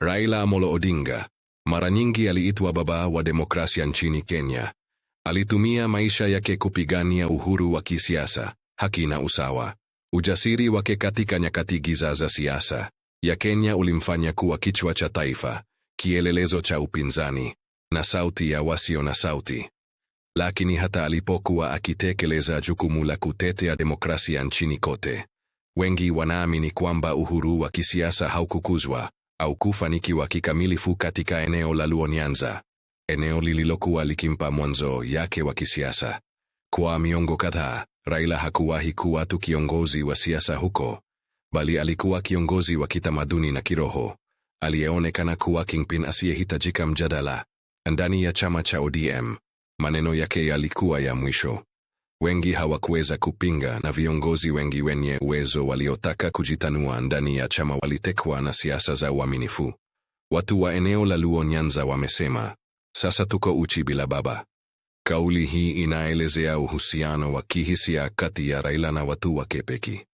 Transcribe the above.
Raila Amolo Odinga, mara nyingi aliitwa baba wa demokrasia nchini Kenya. Alitumia maisha yake kupigania uhuru wa kisiasa, haki na usawa. Ujasiri wake katika nyakati giza za siasa ya Kenya ulimfanya kuwa kichwa cha taifa, kielelezo cha upinzani, na sauti ya wasio na sauti. Lakini hata alipokuwa akitekeleza jukumu la kutetea demokrasia nchini kote, wengi wanaamini kwamba uhuru wa kisiasa haukukuzwa au kufanikiwa kikamilifu katika eneo la Luo Nyanza, eneo lililokuwa likimpa mwanzo yake wa kisiasa. Kwa miongo kadhaa, Raila hakuwahi kuwa tu kiongozi wa siasa huko, bali alikuwa kiongozi wa kitamaduni na kiroho, aliyeonekana kuwa kingpin asiyehitajika mjadala. Ndani ya chama cha ODM, maneno yake yalikuwa ya mwisho. Wengi hawakuweza kupinga, na viongozi wengi wenye uwezo waliotaka kujitanua ndani ya chama walitekwa na siasa za uaminifu. Watu wa eneo la Luo Nyanza wamesema, sasa tuko uchi bila baba. Kauli hii inaelezea uhusiano wa kihisia kati ya Raila na watu wake pekee.